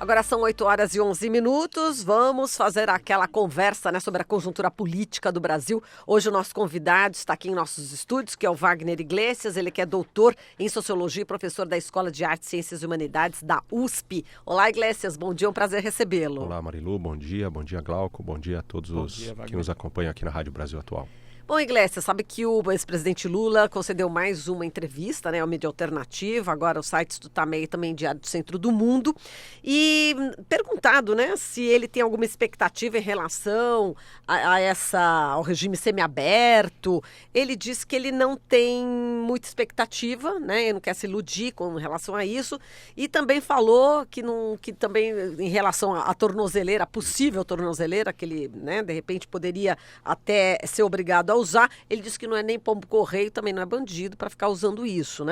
Agora são 8h11. Vamos fazer aquela conversa, sobre a conjuntura política do Brasil. Hoje o nosso convidado está aqui em nossos estúdios, que é o Wagner Iglesias. Ele que é doutor em Sociologia e professor da Escola de Artes, Ciências e Humanidades da USP. Olá, Iglesias. Bom dia, é um prazer recebê-lo. Olá, Marilu. Bom dia, Glauco. Bom dia a todos que nos acompanham aqui na Rádio Brasil Atual. Bom, Iglesias, sabe que o ex-presidente Lula concedeu mais uma entrevista, ao Mídia Alternativa, agora os sites do Tamei, também Diário do Centro do Mundo, e perguntado, se ele tem alguma expectativa em relação ao regime semiaberto. Ele disse que ele não tem muita expectativa, ele não quer se iludir com relação a isso, e também falou que também em relação à tornozeleira, a possível tornozeleira, que ele, de repente poderia até ser obrigado a usar, ele disse que não é nem pombo correio, também não é bandido para ficar usando isso,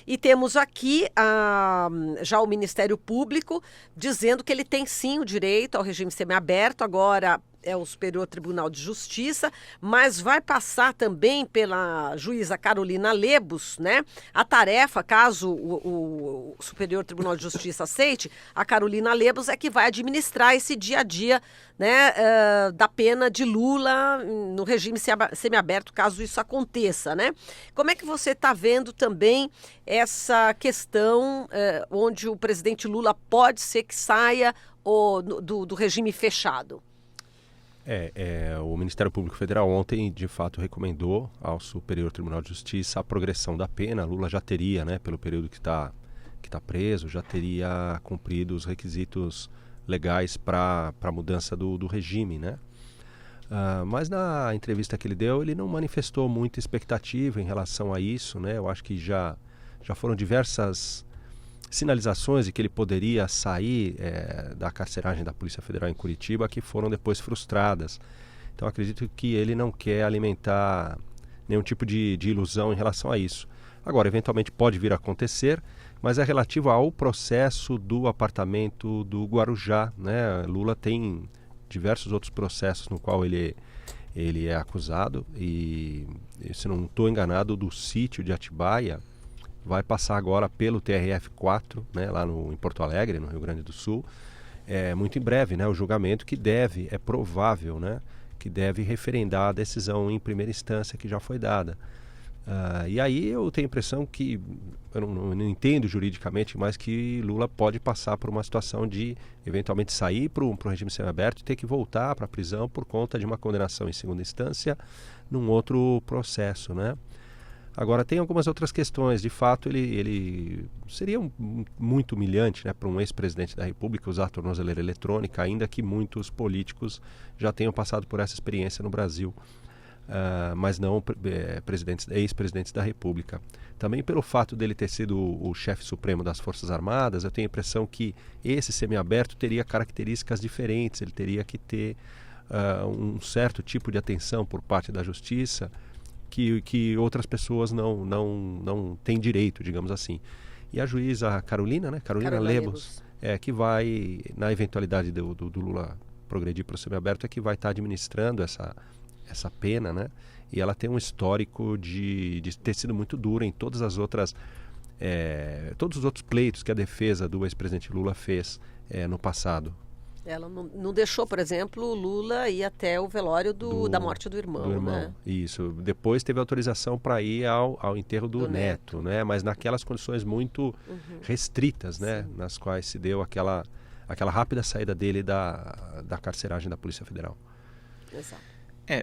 E temos aqui já o Ministério Público dizendo que ele tem sim o direito ao regime semiaberto, agora é o Superior Tribunal de Justiça, mas vai passar também pela juíza Carolina Lebos, a tarefa, caso o Superior Tribunal de Justiça aceite, a Carolina Lebos é que vai administrar esse dia a dia, da pena de Lula no regime semiaberto, caso isso aconteça, Como é que você está vendo também essa questão onde o presidente Lula pode ser que saia do regime fechado? O Ministério Público Federal ontem, de fato, recomendou ao Superior Tribunal de Justiça a progressão da pena. Lula já teria, pelo período que tá preso, já teria cumprido os requisitos legais para a mudança do regime, mas na entrevista que ele deu, ele não manifestou muita expectativa em relação a isso, Eu acho que já foram diversas sinalizações de que ele poderia sair da carceragem da Polícia Federal em Curitiba, que foram depois frustradas. Então acredito que ele não quer alimentar nenhum tipo de ilusão em relação a isso. Agora, eventualmente pode vir a acontecer, mas é relativo ao processo do apartamento do Guarujá, Lula tem diversos outros processos no qual ele é acusado e, se não estou enganado, do sítio de Atibaia, vai passar agora pelo TRF4, lá em Porto Alegre, no Rio Grande do Sul, muito em breve, o julgamento que é provável, que deve referendar a decisão em primeira instância que já foi dada. E aí eu tenho a impressão que, eu não entendo juridicamente, mas que Lula pode passar por uma situação de eventualmente sair para o regime semiaberto e ter que voltar para a prisão por conta de uma condenação em segunda instância num outro processo, Agora, tem algumas outras questões. De fato, ele seria muito humilhante para um ex-presidente da República usar a tornozeleira eletrônica, ainda que muitos políticos já tenham passado por essa experiência no Brasil, mas não ex-presidentes da República. Também pelo fato dele ter sido o chefe supremo das Forças Armadas, eu tenho a impressão que esse semiaberto teria características diferentes, ele teria que ter um certo tipo de atenção por parte da Justiça, que outras pessoas não têm direito, digamos assim. E a juíza Carolina Lebos, que vai, na eventualidade do Lula progredir para o semiaberto, é que vai estar administrando essa pena, E ela tem um histórico de ter sido muito dura em todos os outros pleitos que a defesa do ex-presidente Lula fez no passado. Ela não deixou, por exemplo, o Lula ir até o velório da morte do irmão. Isso. Depois teve autorização para ir ao enterro do neto, Mas naquelas condições muito restritas, Nas quais se deu aquela rápida saída dele da carceragem da Polícia Federal. Exato.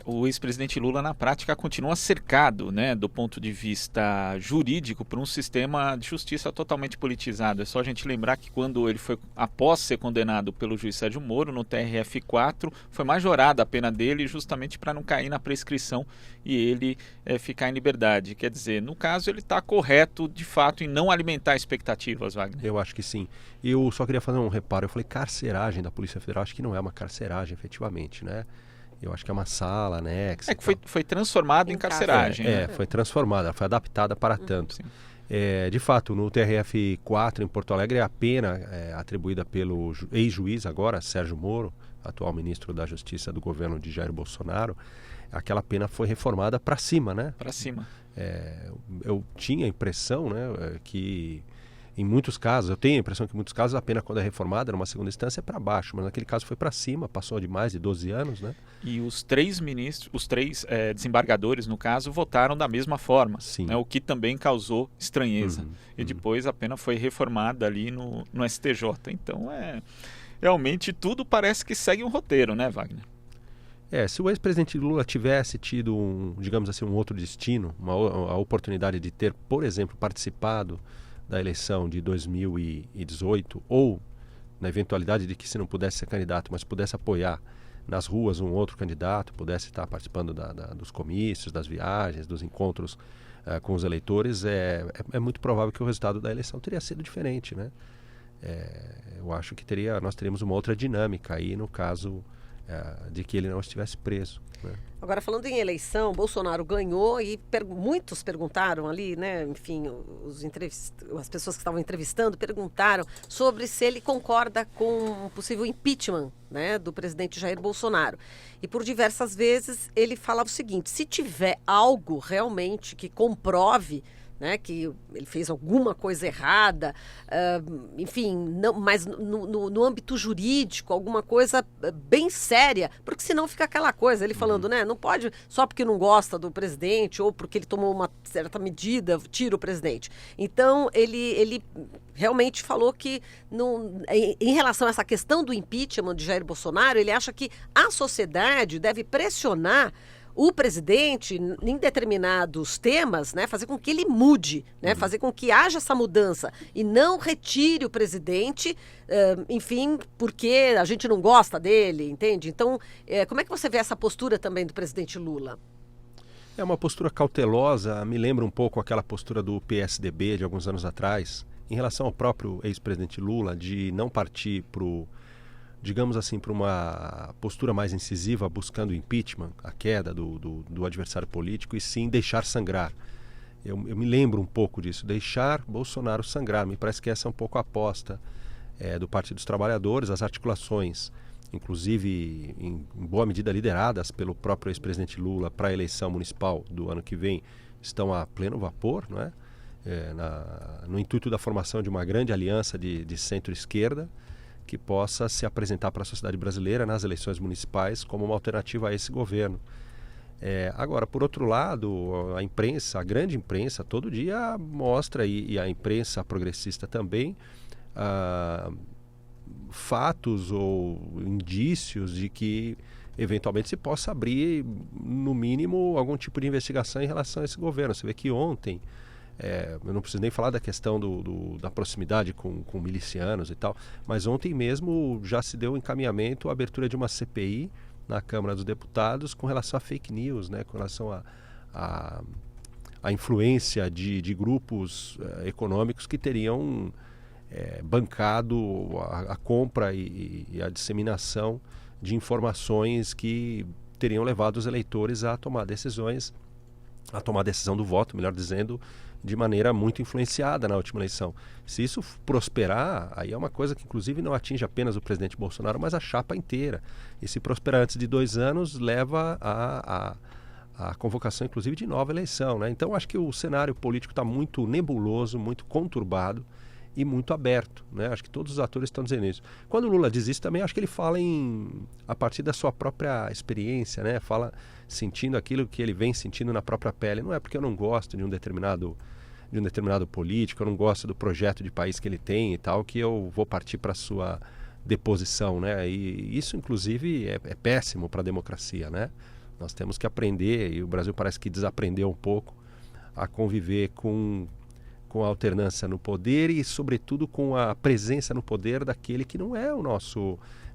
O ex-presidente Lula, na prática, continua cercado, do ponto de vista jurídico, por um sistema de justiça totalmente politizado. É só a gente lembrar que quando ele foi, após ser condenado pelo juiz Sérgio Moro, no TRF4, foi majorada a pena dele justamente para não cair na prescrição e ele ficar em liberdade. Quer dizer, no caso, ele está correto, de fato, em não alimentar expectativas, Wagner. Eu acho que sim. Eu só queria fazer um reparo. Eu falei carceragem da Polícia Federal. Acho que não é uma carceragem, efetivamente, Eu acho que é uma sala anexa. Que foi transformado em carceragem. Foi transformada, foi adaptada para tanto. De fato, no TRF4 em Porto Alegre, a pena atribuída pelo ex-juiz agora, Sérgio Moro, atual ministro da Justiça do governo de Jair Bolsonaro, aquela pena foi reformada para cima, Para cima. Eu tinha a impressão, que Em muitos casos, eu tenho a impressão que em muitos casos a pena quando é reformada numa segunda instância é para baixo, mas naquele caso foi para cima, passou de mais de 12 anos, né? E os três ministros, os três desembargadores, no caso, votaram da mesma forma, né, o que também causou estranheza. E depois a pena foi reformada ali no STJ. Então, realmente tudo parece que segue um roteiro, né, Wagner? Se o ex-presidente Lula tivesse tido, digamos assim, um outro destino, a oportunidade de ter, por exemplo, participado da eleição de 2018, ou na eventualidade de que se não pudesse ser candidato, mas pudesse apoiar nas ruas um outro candidato, pudesse estar participando dos comícios, das viagens, dos encontros com os eleitores, é muito provável que o resultado da eleição teria sido diferente, né? Eu acho que nós teríamos uma outra dinâmica aí no caso de que ele não estivesse preso, né? Agora, falando em eleição, Bolsonaro ganhou e muitos perguntaram ali, né? Enfim, as pessoas que estavam entrevistando perguntaram sobre se ele concorda com um possível impeachment, né, do presidente Jair Bolsonaro. E por diversas vezes ele falava o seguinte: se tiver algo realmente que comprove, né, que ele fez alguma coisa errada, enfim, não, mas no âmbito jurídico, alguma coisa bem séria, porque senão fica aquela coisa, ele falando, né, não pode, só porque não gosta do presidente ou porque ele tomou uma certa medida, tira o presidente. Então, ele realmente falou que, em relação a essa questão do impeachment de Jair Bolsonaro, ele acha que a sociedade deve pressionar o presidente em determinados temas, né, fazer com que ele mude, né, fazer com que haja essa mudança e não retire o presidente, enfim, porque a gente não gosta dele, entende? Então, como é que você vê essa postura também do presidente Lula? É uma postura cautelosa, me lembra um pouco aquela postura do PSDB de alguns anos atrás, em relação ao próprio ex-presidente Lula, de não partir digamos assim, para uma postura mais incisiva, buscando o impeachment, a queda do adversário político, e sim deixar sangrar. Eu me lembro um pouco disso, deixar Bolsonaro sangrar. Me parece que essa é um pouco a aposta do Partido dos Trabalhadores, as articulações, inclusive em boa medida lideradas pelo próprio ex-presidente Lula para a eleição municipal do ano que vem, estão a pleno vapor, não é? No intuito da formação de uma grande aliança de centro-esquerda, que possa se apresentar para a sociedade brasileira nas eleições municipais como uma alternativa a esse governo. Agora, por outro lado, a imprensa, a grande imprensa, todo dia mostra, e a imprensa progressista também, fatos ou indícios de que eventualmente se possa abrir, no mínimo, algum tipo de investigação em relação a esse governo. Você vê que ontem, eu não preciso nem falar da questão da proximidade com milicianos e tal, mas ontem mesmo já se deu encaminhamento à abertura de uma CPI na Câmara dos Deputados com relação a fake news, né, com relação a influência de grupos econômicos que teriam bancado a compra e a disseminação de informações que teriam levado os eleitores a tomar decisões, a tomar a decisão do voto, melhor dizendo, de maneira muito influenciada na última eleição. Se isso prosperar, aí é uma coisa que inclusive não atinge apenas o presidente Bolsonaro, mas a chapa inteira. E se prosperar antes de 2 anos, leva a convocação inclusive de nova eleição, né? Então acho que o cenário político está muito nebuloso, muito conturbado e muito aberto, né? Acho que todos os atores estão dizendo isso. Quando o Lula diz isso também, acho que ele fala a partir da sua própria experiência, né? Fala sentindo aquilo que ele vem sentindo na própria pele. Não é porque eu não gosto de um determinado político, eu não gosto do projeto de país que ele tem e tal, que eu vou partir para a sua deposição, né? E isso, inclusive, é péssimo para a democracia, né? Nós temos que aprender, e o Brasil parece que desaprendeu um pouco, a conviver com a alternância no poder e, sobretudo, com a presença no poder daquele que não é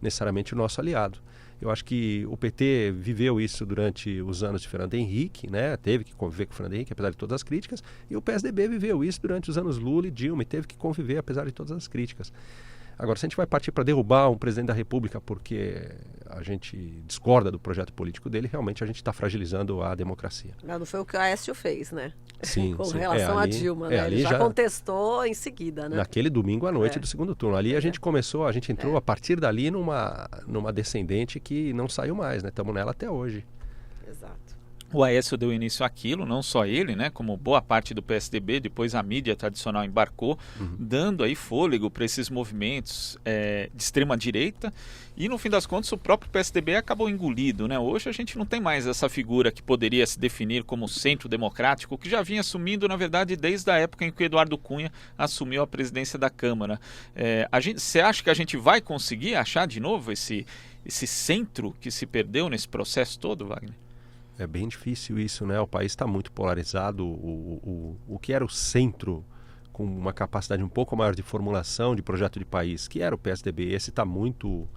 necessariamente o nosso aliado. Eu acho que o PT viveu isso durante os anos de Fernando Henrique, né? Teve que conviver com o Fernando Henrique, apesar de todas as críticas, e o PSDB viveu isso durante os anos Lula e Dilma, e teve que conviver, apesar de todas as críticas. Agora, se a gente vai partir para derrubar um presidente da República porque a gente discorda do projeto político dele, realmente a gente está fragilizando a democracia. Não foi o que o Aécio fez, né? Sim, com sim. relação a Dilma, né? Ele já contestou em seguida, né? Naquele domingo à noite do segundo turno. Ali a gente entrou a partir dali numa descendente que não saiu mais, né? Estamos nela até hoje. Exato. O Aécio deu início àquilo, não só ele, né, como boa parte do PSDB, depois a mídia tradicional embarcou, dando aí fôlego para esses movimentos de extrema-direita, e no fim das contas o próprio PSDB acabou engolido, né? Hoje a gente não tem mais essa figura que poderia se definir como centro democrático, que já vinha assumindo, na verdade, desde a época em que o Eduardo Cunha assumiu a presidência da Câmara. Você acha que a gente vai conseguir achar de novo esse centro que se perdeu nesse processo todo, Wagner? É bem difícil isso, né? O país está muito polarizado. O que era o centro, com uma capacidade um pouco maior de formulação de projeto de país, que era o PSDB, esse está muito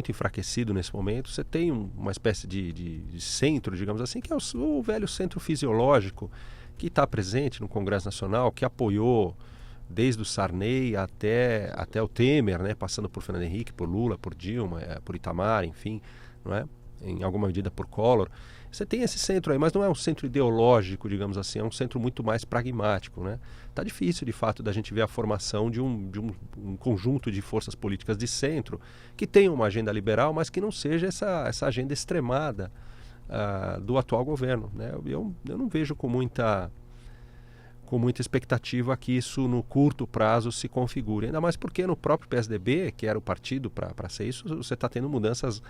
enfraquecido nesse momento. Você tem uma espécie de centro, digamos assim, que é o velho centro fisiológico, que está presente no Congresso Nacional, que apoiou desde o Sarney até o Temer, né? Passando por Fernando Henrique, por Lula, por Dilma, por Itamar, enfim, não é? Em alguma medida por Collor. Você tem esse centro aí, mas não é um centro ideológico, digamos assim, é um centro muito mais pragmático, né? Tá difícil, de fato, da gente ver a formação de um conjunto de forças políticas de centro que tenham uma agenda liberal, mas que não seja essa agenda extremada do atual governo, né? Eu não vejo com muita expectativa que isso no curto prazo se configure, ainda mais porque no próprio PSDB, que era o partido para ser isso, você está tendo mudanças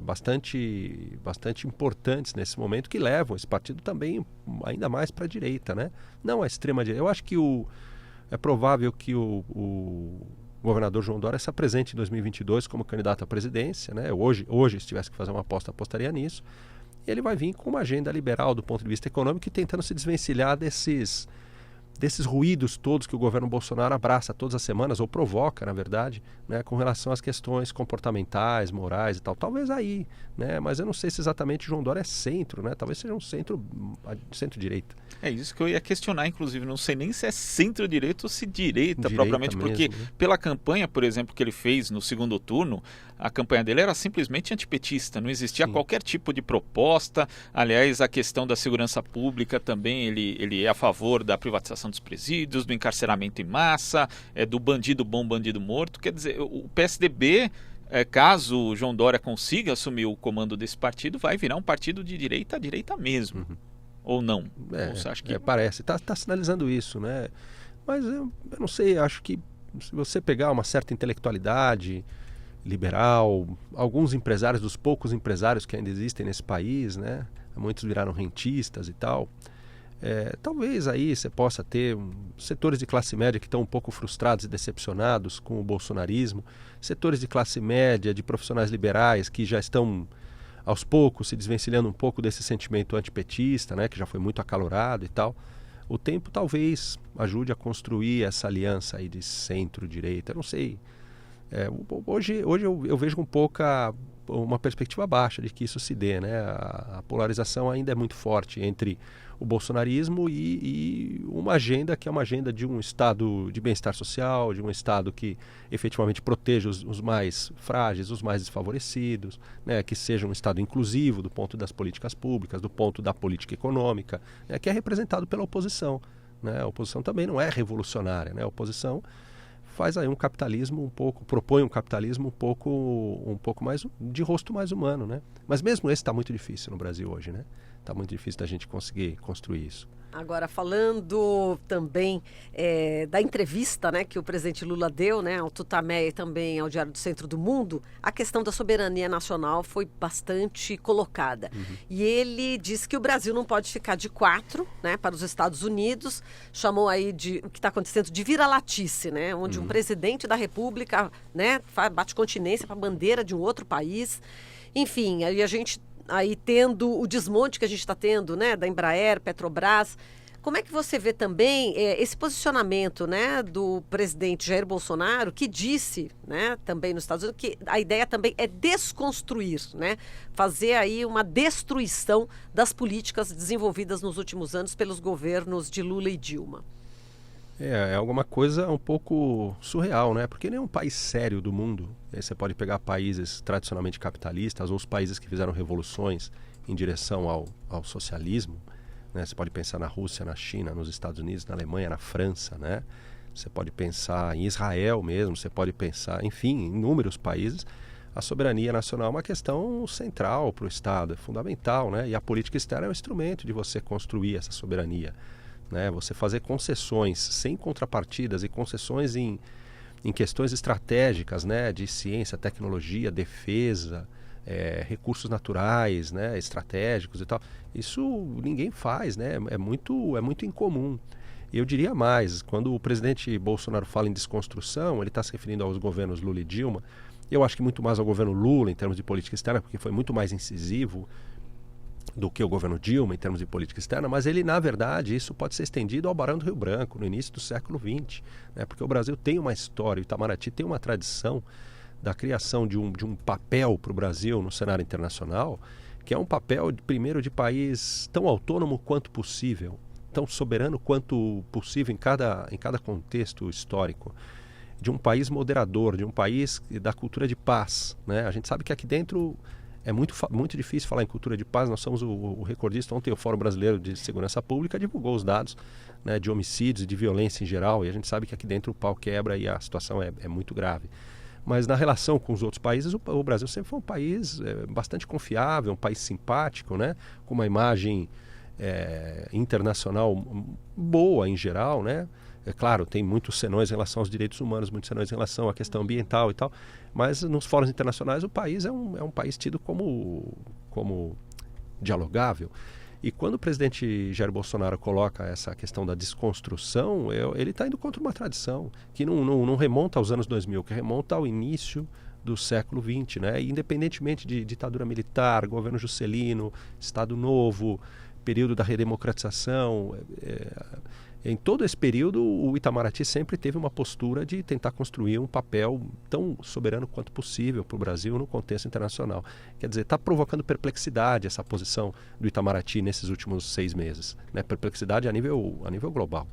bastante importantes nesse momento, que levam esse partido também ainda mais para a direita, né? Não a extrema direita. Eu acho que é provável que o governador João Dória se apresente em 2022 como candidato à presidência, né? Hoje, se tivesse que fazer uma aposta, apostaria nisso. Ele vai vir com uma agenda liberal do ponto de vista econômico e tentando se desvencilhar desses ruídos todos que o governo Bolsonaro abraça todas as semanas, ou provoca, na verdade, né, com relação às questões comportamentais, morais e tal. Talvez aí, né, mas eu não sei se exatamente João Dória é centro, né? Talvez seja um centro-direita. É isso que eu ia questionar, inclusive. Não sei nem se é centro-direita ou se direita propriamente, mesmo, porque né? Pela campanha, por exemplo, que ele fez no segundo turno, a campanha dele era simplesmente antipetista, não existia qualquer tipo de proposta. Aliás, a questão da segurança pública também, ele é a favor da privatização dos presídios, do encarceramento em massa, do bandido bom, bandido morto. Quer dizer, o PSDB, caso o João Dória consiga assumir o comando desse partido, vai virar um partido de direita a direita mesmo. Ou não? Ou você acha que... Parece, está sinalizando isso, né? Mas eu não sei, acho que se você pegar uma certa intelectualidade liberal, alguns empresários, dos poucos empresários que ainda existem nesse país, né? Muitos viraram rentistas e tal. Talvez aí você possa ter setores de classe média que estão um pouco frustrados e decepcionados com o bolsonarismo, setores de classe média, de profissionais liberais que já estão aos poucos se desvencilhando um pouco desse sentimento antipetista, né, que já foi muito acalorado e tal. O tempo talvez ajude a construir essa aliança aí de centro-direita, eu não sei. Hoje eu vejo uma perspectiva baixa de que isso se dê, né? A polarização ainda é muito forte entre o bolsonarismo e uma agenda que é uma agenda de um Estado de bem-estar social, de um Estado que efetivamente proteja os mais frágeis, os mais desfavorecidos, né? Que seja um Estado inclusivo do ponto das políticas públicas, do ponto da política econômica, né? Que é representado pela oposição, né? A oposição também não é revolucionária, né? A oposição faz aí propõe um capitalismo um pouco mais de rosto mais humano, né? Mas mesmo esse está muito difícil no Brasil hoje, né? Está muito difícil da gente conseguir construir isso. Agora, falando também da entrevista, né, que o presidente Lula deu, né, ao Tutameia e também ao Diário do Centro do Mundo, a questão da soberania nacional foi bastante colocada. E ele disse que o Brasil não pode ficar de quatro, né, para os Estados Unidos, chamou aí o que está acontecendo de vira-latice, né, onde um presidente da República, né, bate continência para a bandeira de um outro país. Enfim, aí a gente... Aí tendo o desmonte que a gente está tendo, né, da Embraer, Petrobras, como é que você vê também esse posicionamento, né, do presidente Jair Bolsonaro, que disse, né, também nos Estados Unidos, que a ideia também é desconstruir, né, fazer aí uma destruição das políticas desenvolvidas nos últimos anos pelos governos de Lula e Dilma? É alguma coisa um pouco surreal, né? Porque nenhum país sério do mundo, você pode pegar países tradicionalmente capitalistas ou os países que fizeram revoluções em direção ao socialismo, né? Você pode pensar na Rússia, na China, nos Estados Unidos, na Alemanha, na França, né? Você pode pensar em Israel mesmo, você pode pensar, enfim, em inúmeros países. a soberania nacional é uma questão central para o Estado, é fundamental, né? E a política externa é um instrumento de você construir essa soberania, né? Você fazer concessões sem contrapartidas e concessões em questões estratégicas, né? De ciência, tecnologia, defesa, recursos naturais, né? Estratégicos e tal. Isso ninguém faz, né? É muito incomum. E eu diria mais, quando o presidente Bolsonaro fala em desconstrução, ele está se referindo aos governos Lula e Dilma. Eu acho que muito mais ao governo Lula em termos de política externa, porque foi muito mais incisivo do que o governo Dilma em termos de política externa, mas ele, na verdade, isso pode ser estendido ao Barão do Rio Branco, no início do século XX, né? Porque o Brasil tem uma história, o Itamaraty tem uma tradição da criação de um papel para o Brasil no cenário internacional, que é um papel, primeiro, de país tão autônomo quanto possível, tão soberano quanto possível em cada contexto histórico, de um país moderador, de um país da cultura de paz, né? A gente sabe que aqui dentro é muito difícil falar em cultura de paz. Nós somos o recordista. Ontem o Fórum Brasileiro de Segurança Pública divulgou os dados, né, de homicídios e de violência em geral, e a gente sabe que aqui dentro o pau quebra e a situação é muito grave. Mas na relação com os outros países, o Brasil sempre foi um país bastante confiável, um país simpático, né, com uma imagem internacional boa em geral, né? É claro, tem muitos senões em relação aos direitos humanos, muitos senões em relação à questão ambiental e tal, mas nos fóruns internacionais o país é um país tido como dialogável. E quando o presidente Jair Bolsonaro coloca essa questão da desconstrução, ele está indo contra uma tradição que não remonta aos anos 2000, que remonta ao início do século XX, né? E independentemente de ditadura militar, governo Juscelino, Estado Novo, período da redemocratização, em todo esse período o Itamaraty sempre teve uma postura de tentar construir um papel tão soberano quanto possível para o Brasil no contexto internacional. Quer dizer, está provocando perplexidade essa posição do Itamaraty nesses últimos 6 meses, né? Perplexidade a nível global.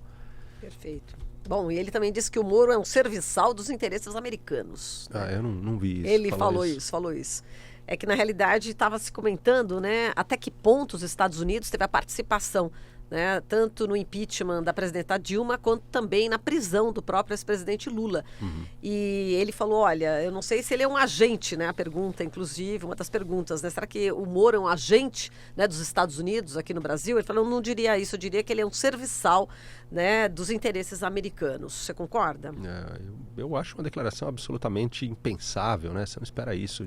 Perfeito. Bom, e ele também disse que o Moro é um serviçal dos interesses americanos. Eu não vi isso. Ele falou isso. É que, na realidade, estava se comentando, né, até que ponto os Estados Unidos teve a participação, né, tanto no impeachment da presidenta Dilma, quanto também na prisão do próprio ex-presidente Lula. E ele falou, olha, eu não sei se ele é um agente, né, a pergunta, inclusive, uma das perguntas, né, será que o Moro é um agente, né, dos Estados Unidos aqui no Brasil? Ele falou, eu não diria isso, eu diria que ele é um serviçal, né, dos interesses americanos. Você concorda? Eu acho uma declaração absolutamente impensável, né? Você não espera isso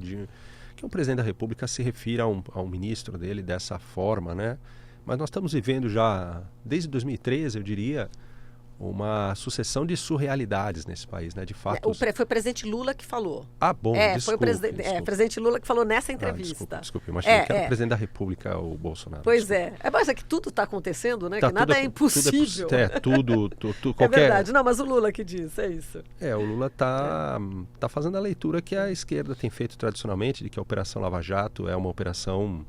que um presidente da República se refira a um ministro dele dessa forma, né? Mas nós estamos vivendo já, desde 2013, eu diria, uma sucessão de surrealidades nesse país, né? De fato. Foi o presidente Lula que falou. Bom, desculpe. Foi o presidente Lula que falou nessa entrevista. Desculpe, eu imaginei que era o presidente da República, o Bolsonaro. Pois desculpe. mas é que tudo está acontecendo, né? Que nada é impossível. Tudo qualquer... É verdade, não, mas o Lula que diz, é isso. O Lula está fazendo a leitura que a esquerda tem feito tradicionalmente, de que a Operação Lava Jato é uma operação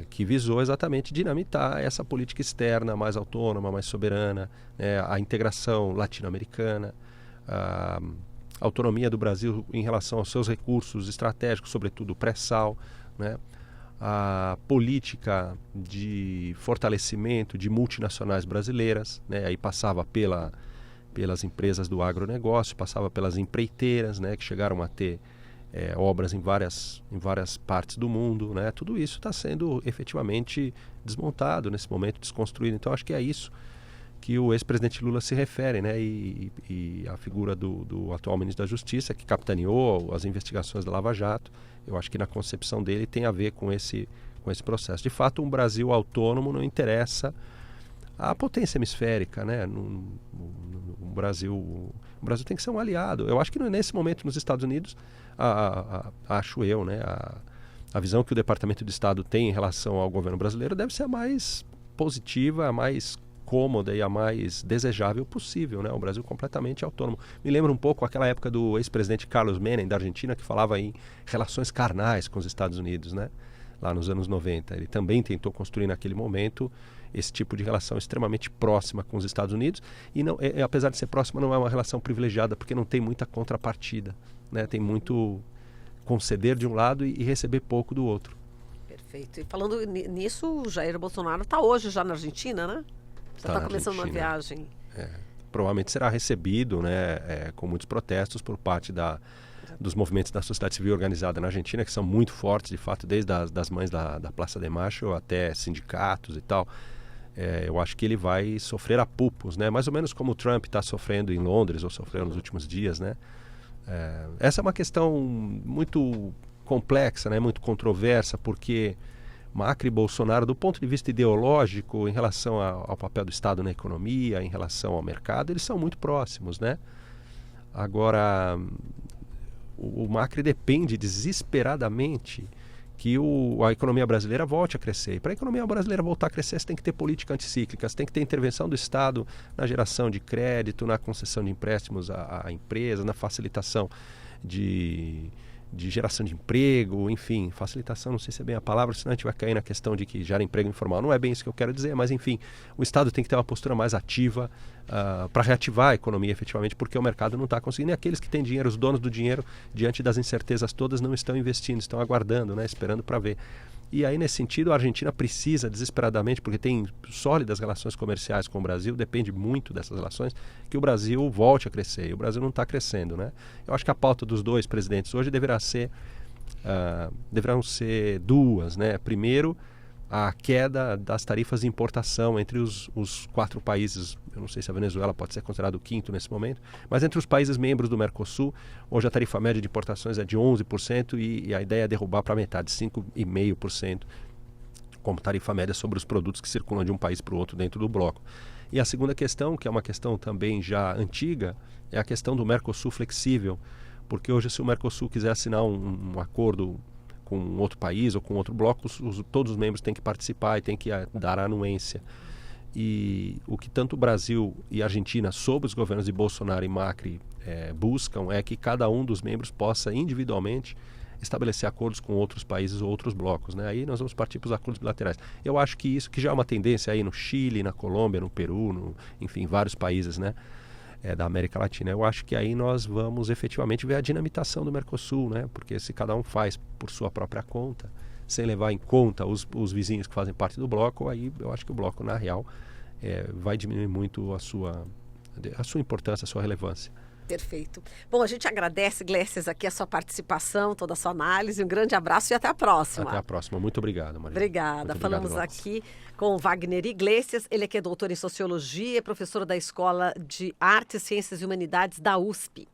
que visou exatamente dinamitar essa política externa mais autônoma, mais soberana, né, a integração latino-americana, a autonomia do Brasil em relação aos seus recursos estratégicos, sobretudo o pré-sal, né, a política de fortalecimento de multinacionais brasileiras, né, aí passava pelas empresas do agronegócio, passava pelas empreiteiras, né, que chegaram a ter obras em várias partes do mundo, né? Tudo isso está sendo efetivamente desmontado nesse momento, desconstruído. Então acho que é isso que o ex-presidente Lula se refere, né? E a figura do atual ministro da Justiça, que capitaneou as investigações da Lava Jato, eu acho que na concepção dele tem a ver com esse processo. De fato, um Brasil autônomo não interessa a potência hemisférica, né? O Brasil tem que ser um aliado. Eu acho que nesse momento nos Estados Unidos, acho eu, né? A visão que o Departamento de Estado tem em relação ao governo brasileiro deve ser a mais positiva, a mais cômoda e a mais desejável possível, né? O Brasil completamente autônomo. Me lembra um pouco aquela época do ex-presidente Carlos Menem, da Argentina, que falava em relações carnais com os Estados Unidos, né? Lá nos anos 90. Ele também tentou construir naquele momento esse tipo de relação extremamente próxima com os Estados Unidos e não, apesar de ser próxima, não é uma relação privilegiada porque não tem muita contrapartida, né? Tem muito conceder de um lado e receber pouco do outro. Perfeito. E falando nisso, o Jair Bolsonaro está hoje já na Argentina, né? Já está começando uma viagem. Provavelmente será recebido, né, com muitos protestos por parte da dos movimentos da sociedade civil organizada na Argentina, que são muito fortes, de fato, desde das mães da Praça de Mayo até sindicatos e tal. Eu acho que ele vai sofrer apupos, né? Mais ou menos como o Trump está sofrendo em Londres, ou sofreu nos últimos dias, né? Essa é uma questão muito complexa, né? Muito controversa, porque Macri e Bolsonaro, do ponto de vista ideológico, em relação ao papel do Estado na economia, em relação ao mercado, eles são muito próximos, né? Agora, o Macri depende desesperadamente que a economia brasileira volte a crescer. E para a economia brasileira voltar a crescer, você tem que ter política anticíclica, você tem que ter intervenção do Estado na geração de crédito, na concessão de empréstimos à empresa, na facilitação de geração de emprego, enfim, facilitação, não sei se é bem a palavra, senão a gente vai cair na questão de que gera emprego informal. Não é bem isso que eu quero dizer, mas enfim, o Estado tem que ter uma postura mais ativa para reativar a economia efetivamente, porque o mercado não está conseguindo. E aqueles que têm dinheiro, os donos do dinheiro, diante das incertezas todas, não estão investindo, estão aguardando, né, esperando para ver. E aí, nesse sentido, a Argentina precisa desesperadamente, porque tem sólidas relações comerciais com o Brasil, depende muito dessas relações, que o Brasil volte a crescer. E o Brasil não está crescendo, né? Eu acho que a pauta dos dois presidentes hoje deverão ser duas, né? Primeiro, a queda das tarifas de importação entre os 4 países. Eu não sei se a Venezuela pode ser considerado o 5º nesse momento, mas entre os países membros do Mercosul, hoje a tarifa média de importações é de 11% e a ideia é derrubar para metade, 5,5%, como tarifa média sobre os produtos que circulam de um país para o outro dentro do bloco. E a segunda questão, que é uma questão também já antiga, é a questão do Mercosul flexível, porque hoje, se o Mercosul quiser assinar um acordo com outro país ou com outro bloco, todos os membros têm que participar e têm que dar a anuência. E o que tanto o Brasil e a Argentina, sob os governos de Bolsonaro e Macri, buscam é que cada um dos membros possa individualmente estabelecer acordos com outros países ou outros blocos, né? Aí nós vamos partir para os acordos bilaterais. Eu acho que isso, que já é uma tendência aí no Chile, na Colômbia, no Peru, enfim, vários países, né? Da América Latina. Eu acho que aí nós vamos efetivamente ver a dinamitação do Mercosul, né? Porque se cada um faz por sua própria conta, sem levar em conta os vizinhos que fazem parte do bloco, aí eu acho que o bloco, na real, vai diminuir muito a sua importância, a sua relevância. Perfeito. Bom, a gente agradece, Glécias, aqui a sua participação, toda a sua análise. Um grande abraço e até a próxima. Até a próxima. Muito obrigado, Maria. Obrigada. Falamos aqui com o Wagner Iglesias. Ele que é doutor em Sociologia, professor da Escola de Artes, Ciências e Humanidades da USP.